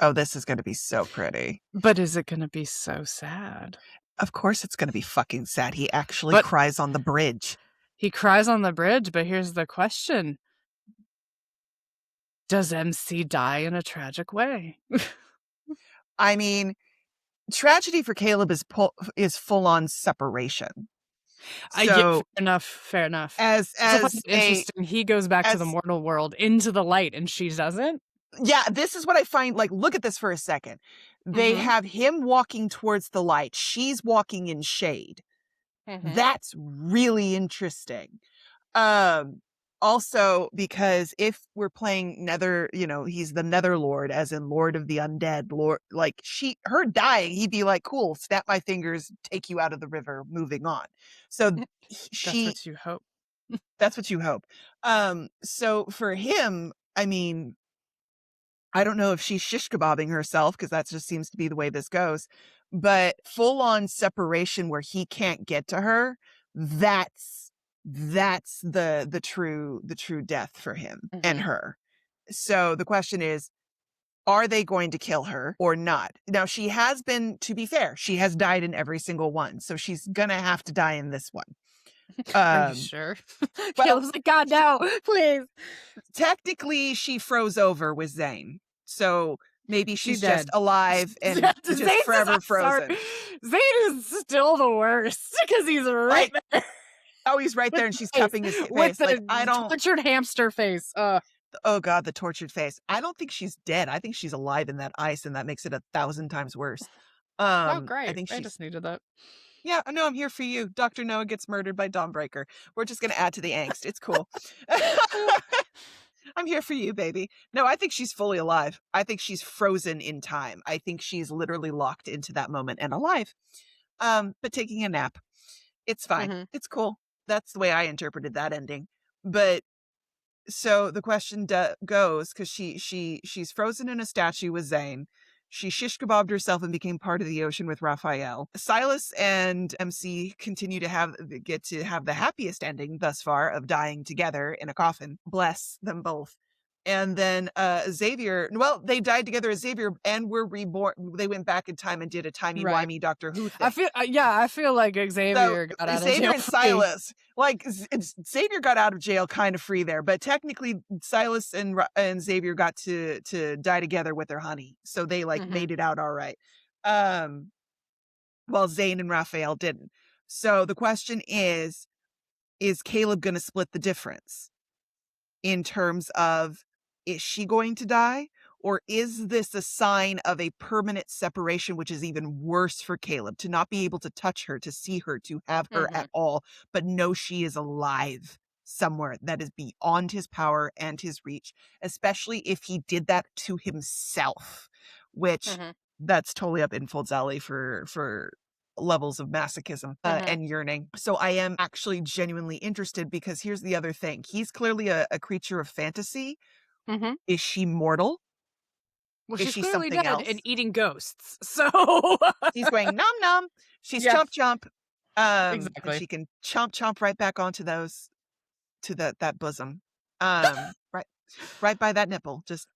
Oh, this is going to be so pretty. But is it going to be so sad? Of course it's going to be fucking sad. He actually But cries on the bridge. he cries on the bridge, but here's the question. Does MC die in a tragic way? I mean, tragedy for Caleb is full-on separation. Yeah, So fair enough. as I find it interesting. He goes back to the as mortal world into the light, and she doesn't. yeah, this is what I find, like, look at this for a second. They Mm-hmm. have him walking towards the light. She's walking in shade. Mm-hmm. That's really interesting. Also because if we're playing Nether, he's the Nether Lord, as in Lord of the Undead, Lord, like her dying, he'd be like, cool, snap my fingers, take you out of the river, moving on. So That's what you hope. that's what you hope. So for him, I mean, I don't know if she's shish kebabbing herself, because that just seems to be the way this goes, but full on separation where he can't get to her, that's the true death for him and her. So the question is, are they going to kill her or not? Now, she has been, to be fair, she has died in every single one, so she's gonna have to die in this one. Are you sure? Well, Caleb's like, God, no, please. technically, she froze over with Zayne, so maybe she's just dead. alive and just Zayne's forever frozen. Zayne is still the worst because he's right there. Oh, he's right there, and she's cupping his face. With the like, I don't. tortured hamster face. Oh God, the tortured face. I don't think she's dead. I think she's alive in that ice, and that makes it 1,000 times worse. Oh, great. I think I just needed that. Yeah, no, I'm here for you. Dr. Noah gets murdered by Dawnbreaker. We're just gonna add to the angst. It's cool. I'm here for you, baby. No, I think she's fully alive. I think she's frozen in time. I think she's literally locked into that moment and alive. But taking a nap. It's fine. It's cool. That's the way I interpreted that ending. But so the question goes, because she's frozen in a statue with Zayne. She shish kebabbed herself and became part of the ocean with Rafayel. Sylus and MC continue to get to have the happiest ending thus far of dying together in a coffin. Bless them both. And then Xavier, well, they died together as Xavier and were reborn. They went back in time and did a timey-wimey Doctor Who thing. I feel like Xavier got out of jail. Xavier and Sylus, like Xavier got out of jail kind of free there, but technically Sylus and Xavier got to die together with their honey, so they made it out all right. While Zayne and Rafayel didn't. So the question is Caleb going to split the difference in terms of, is she going to die? Or is this a sign of a permanent separation, which is even worse for Caleb, to not be able to touch her, to see her, to have her at all, but know she is alive somewhere that is beyond his power and his reach, especially if he did that to himself, which that's totally up Infold's alley for levels of masochism and yearning. So I am actually genuinely interested, because here's the other thing. He's clearly a creature of fantasy. Is she mortal? Well, is she's she clearly something dead else? and eating ghosts. So he's going nom nom. She's chomp chomp. Exactly. And she can chomp right back onto those, to that bosom. Right by that nipple. Just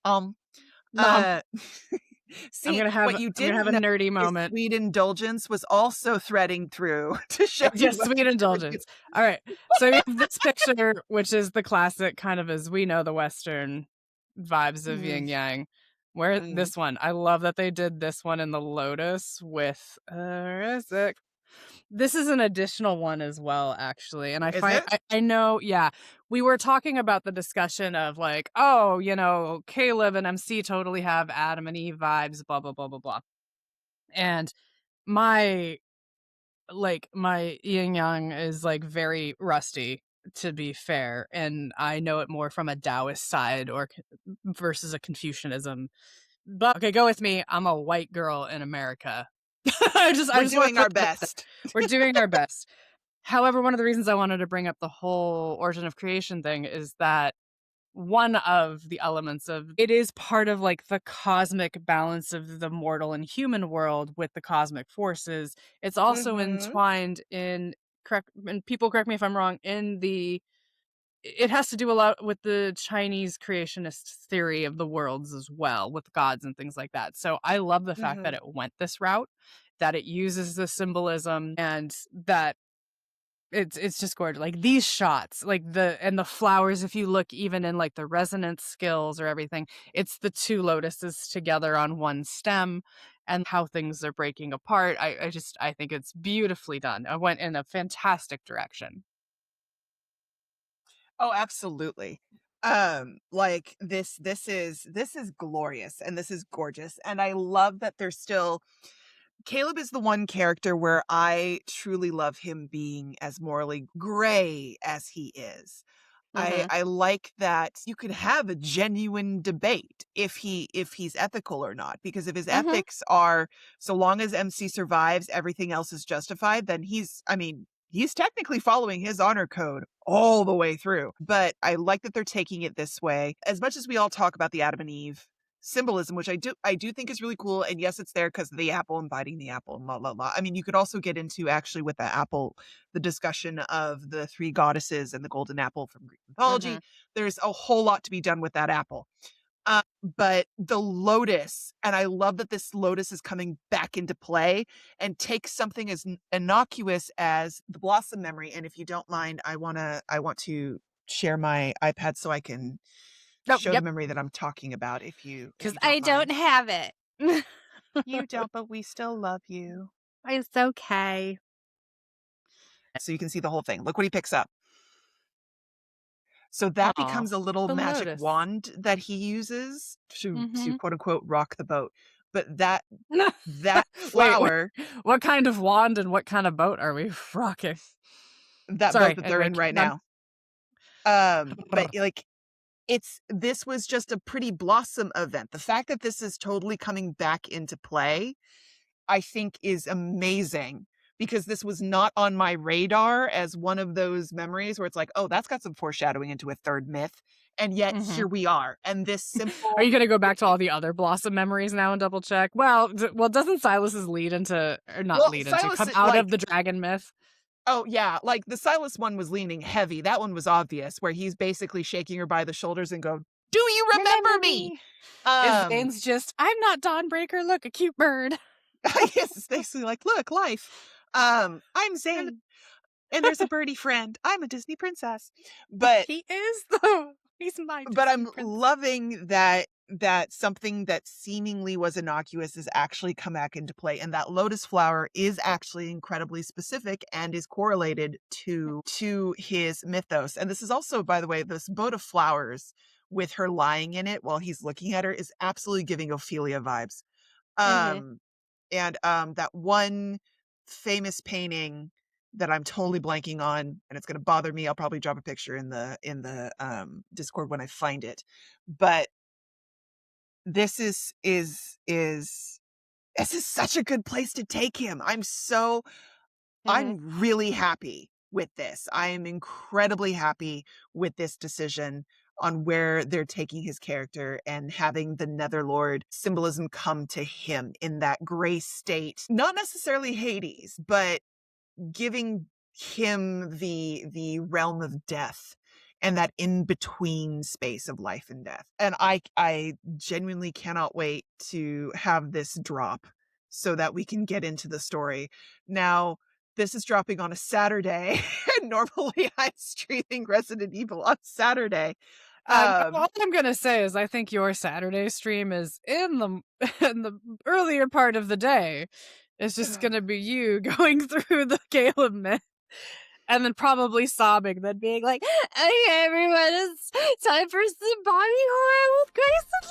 See, I'm gonna have a nerdy moment. Sweet indulgence was also threading through to show you sweet indulgence. All right. So we have this picture, which is the classic kind of, as we know, the Western vibes of yin yang. Where this one, I love that they did this one in the lotus with this is an additional one as well, actually. And I know, yeah, we were talking about the discussion of like, oh, Caleb and MC totally have Adam and Eve vibes, blah, blah, blah, blah, blah. And my yin yang is like very rusty, to be fair. And I know it more from a Taoist side versus a Confucianism. But okay, go with me. I'm a white girl in America. We're doing our best. We're doing our best. However, one of the reasons I wanted to bring up the whole origin of creation thing is that one of the elements of it is part of like the cosmic balance of the mortal and human world with the cosmic forces. It's also entwined in, and people correct me if I'm wrong, in the it has to do a lot with the Chinese creationist theory of the worlds as well, with gods and things like that. So I love the fact that Mhm. it went this route, that it uses the symbolism, and that it's just gorgeous. Like these shots, like the flowers, if you look even in like the resonance skills or everything, it's the two lotuses together on one stem and how things are breaking apart. I think it's beautifully done. I went in a fantastic direction. Oh, absolutely. Like this is glorious and this is gorgeous. And I love that there's still Caleb is the one character where I truly love him being as morally gray as he is. I Mhm. I like that you could have a genuine debate if he's ethical or not, because if his Mhm. ethics are so long as MC survives, everything else is justified, then he's technically following his honor code all the way through. But I like that they're taking it this way. As much as we all talk about the Adam and Eve symbolism, which I do think is really cool. And yes, it's there because of the apple and biting the apple and blah blah blah. I mean, you could also get into actually with the apple, the discussion of the three goddesses and the golden apple from Greek mythology. Mhm. There's a whole lot to be done with that apple. But the lotus, and I love that this lotus is coming back into play and takes something as innocuous as the blossom memory. And if you don't mind, I want to share my iPad so I can Oh, show the yep. memory that I'm talking about if Because you I don't don't mind. have it. You don't, but we still love you. It's okay. So you can see the whole thing. Look what he picks up. So that Aw, becomes a little the magic lotus. wand that he uses to Mhm. quote unquote rock the boat. But that Wait, flower, what kind of wand and what kind of boat are we rocking? that boat Sorry, that they're anyway, in keep right going. now. But like this was just a pretty blossom event. The fact that this is totally coming back into play, I think is amazing, because this was not on my radar as one of those memories where it's like, oh, that's got some foreshadowing into a third myth. And yet here Mhm. we are. And this Are simple, you gonna go back to all the other Blossom memories now and double check? Well, doesn't Silas's lead into, or not well, lead into, Silas, come out of like, the dragon myth? oh yeah, like the Silas one was leaning heavy. That one was obvious, where he's basically shaking her by the shoulders and go, "Do you remember Remember me?" me? Is Um, Zane's just, I'm not Dawnbreaker, look, a cute bird. I guess it's basically like, look, life. I'm Zane, and there's a birdie friend. I'm a Disney princess. But He is though. He's my but Disney I'm prince. loving that something that seemingly was innocuous has actually come back into play, and that lotus flower is actually incredibly specific and is correlated to his mythos. And this is also, by the way, this boat of flowers with her lying in it while he's looking at her is absolutely giving Ophelia vibes. Mhm. Um, and that one famous painting that I'm totally blanking on, and it's gonna bother me. I'll probably drop a picture in the Discord when I find it. But this is this is such a good place to take him. Mhm. I'm really happy with this. I am incredibly happy with this decision on where they're taking his character and having the Netherlord symbolism come to him in that gray state. Not necessarily Hades, but giving him the realm of death and that in between space of life and death. And I genuinely cannot wait to have this drop so that we can get into the story. Now, this is dropping on a Saturday, and normally I'm streaming Resident Evil on Saturday. All Um, I'm gonna say is I think your Saturday stream is in the in the earlier part of the day. It's just gonna be you going through the Caleb myth and then probably sobbing, then being like, "Okay, everyone, it's time for some body horror with Grace and